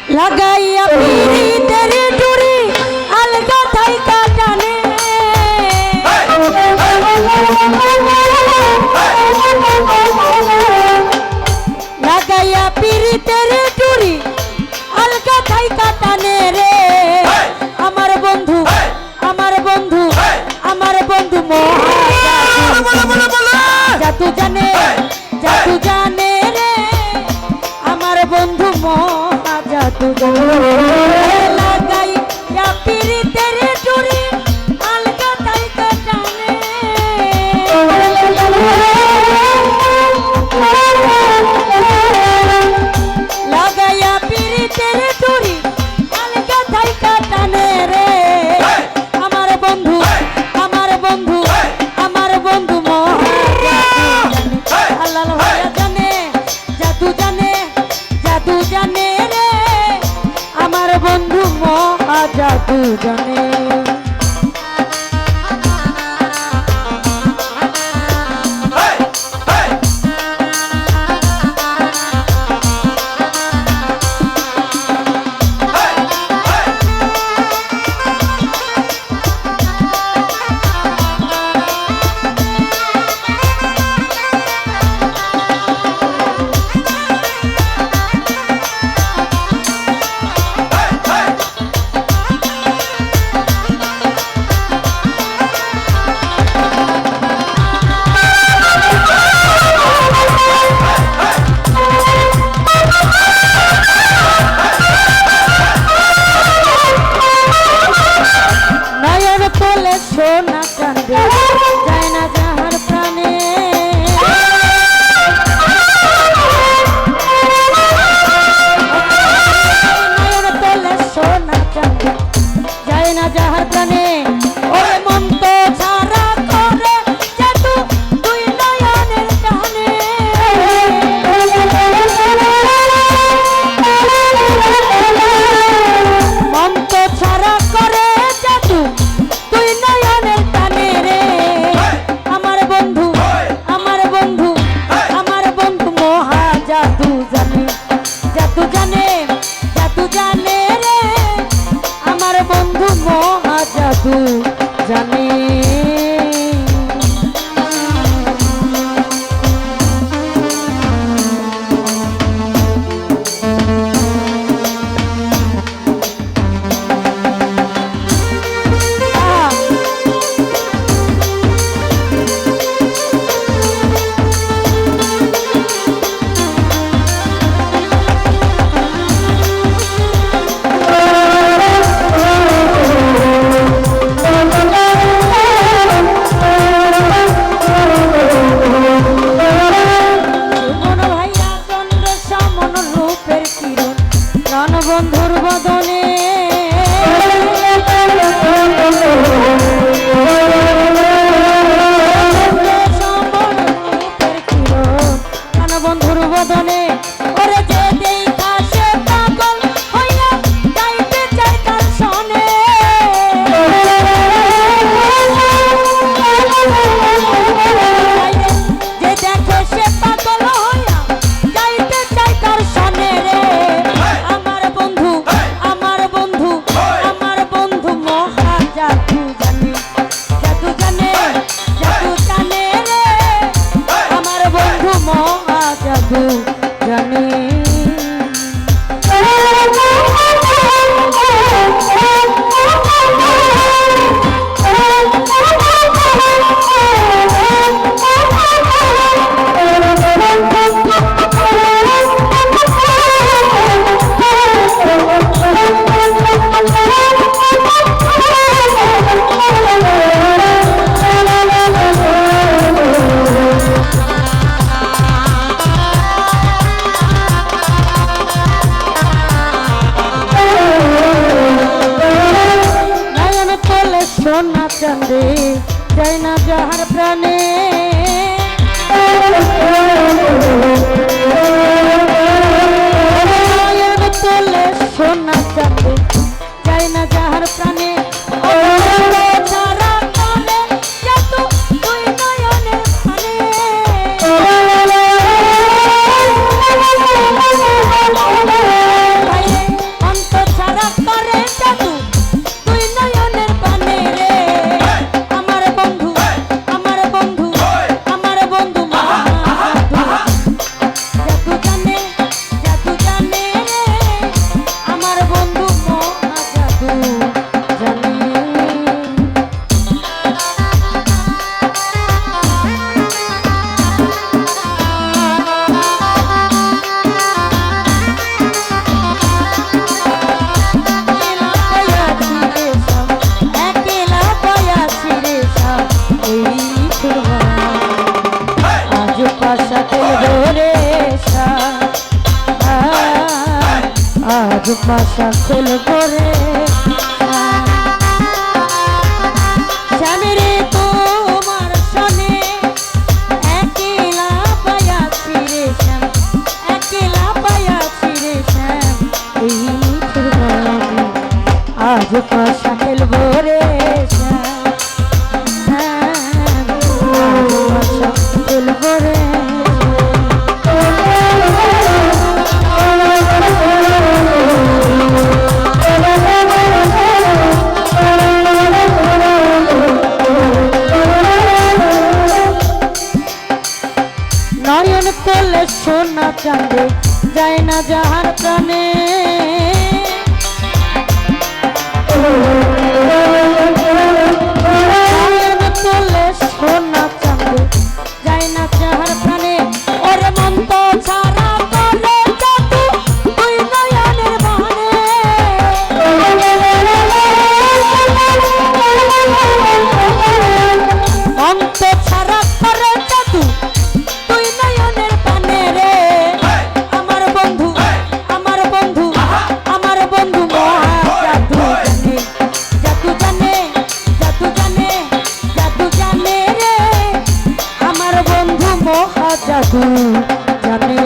লাগাইয়া পিরিতের ডুরি আলগা থাইকা টানে লাগাইয়া পিরিতের ডুরি আলগা থাইকা টানে রে আমার বন্ধু আমার বন্ধু আমার বন্ধু জাদু জানে জাদু জানে রে আমার বন্ধু মহা জাদু লাগাই পিরিতের ডুরি আলগা থাইকা টানে লাগাইয়া পিরিতের ডুরি আলগা থাইকা টানে রে আমার বন্ধু আমার বন্ধু আমার বন্ধু মহা আল্লাহ হইয়া জানে জাদু জানে জাদু জানে রে আমার বন্ধু মহা জাদু জানে সোনা কান্দে যায় না যাহার প্রাণে নয়ন তোলে সোনা কান্দে যায় না যাহার প্রাণে ওরে মন তো ছাড়া করে জাদু দুই নয়নের টানে মন তো ছাড়া করে জাদু জাদু জানে জাদু জানে রে আমার বন্ধু মহা জাদু জানে বন্ধুর বদনে বন্ধুর বদনে ওরে যে দেখা সে পাগল হইয়া যাইতে চাই তার সনে যে দেখে সে পাগল হইয়া যাইতে চাই তার সনে রে আমার বন্ধু আমার বন্ধু আমার বন্ধু মহা জাদু জানে জাদু জানে জাদু জানে রে আমার বন্ধু মহা জাদু জানে সোনা চাঁদে যায় না যাহার প্রাণে তোলে সোনা চাঁদে যায় না যাহার প্রাণে আজ পাশা খেলবো রে স্বামীরে তোমার সনে একলা পায়াছি রে শ্যাম একলা পায়াছি রে শ্যাম এই নিঠুর বনে আজ পাশা খেলবো রে শ্যাম আজ পাশা খেলবো রে নয়ন তোলে সোনা চাঁদে যায় না যাহার প্রাণে নয়ন তোলে সোনা চাঁদে যায় না যাহার প্রাণে ওরে মন তো ছাড়া করে জাদু তুই নয়নের বানে মন তো ছাড়া করে জাদু তুই নয়নের পানে রে আমার বন্ধু আমার বন্ধু আমার বন্ধু মহা জাদু জানে জাদু জানে জাদু জানে জাদু জানে রে আমার বন্ধু মহা জাদু জানে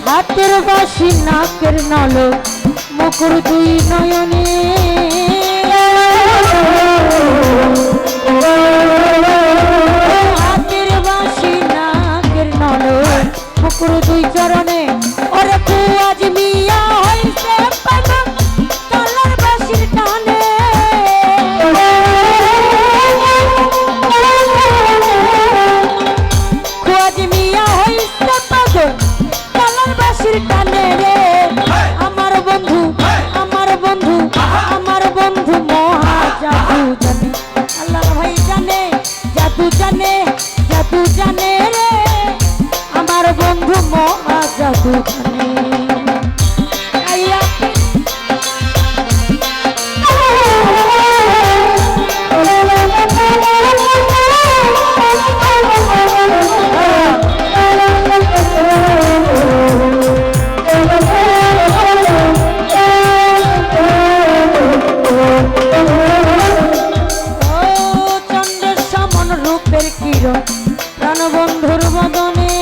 হাতের বাসি নাকের নলক মুকুর দুই নয়নে হাতের বাসি নাকের নলক মুকুর দুই চরণে ওরে আজ মিয়া হইছে পাগল কালার বাসির টানে আজ মিয়া হইছে পাগল কালার বাসির টানে রে আমার বন্ধু আমার বন্ধু আমার বন্ধু মহা জাদু জানে আল্লাহ ভাই জানে জাদু জানে জাদু জানে রে আমার বন্ধু মহা জাদু জানে প্রাণবন্ধুর বদনে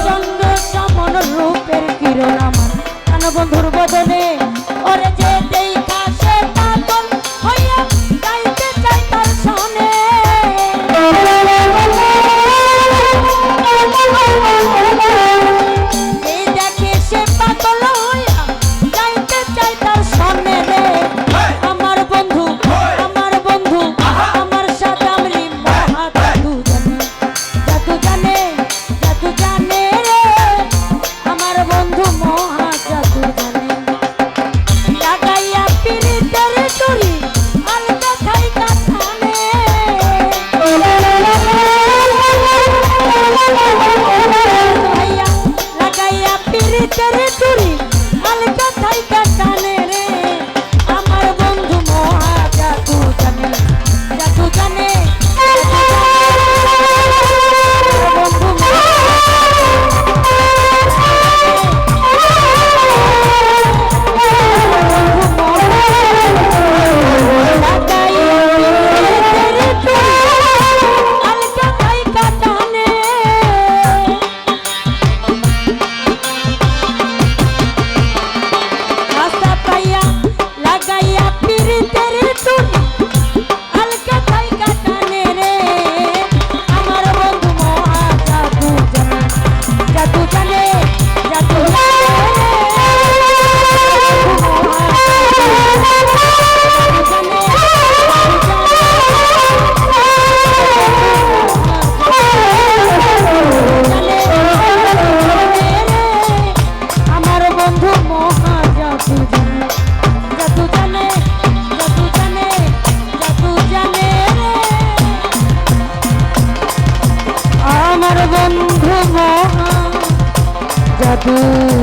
চন্দ্র সমন রূপের কিরণ আমার প্রাণবন্ধুর বদনে ওরে যে দেখা সে পাগল হইয়া গাইতে চাই তার সনে এই দেখে সে পাগল হইয়া গাইতে চাই তার সনে রে আমার বন্ধু আমার সাথে আমলি মহা জাদু জানে জাদু জানে রে আমার বন্ধু মহা জাদু জানে জাদু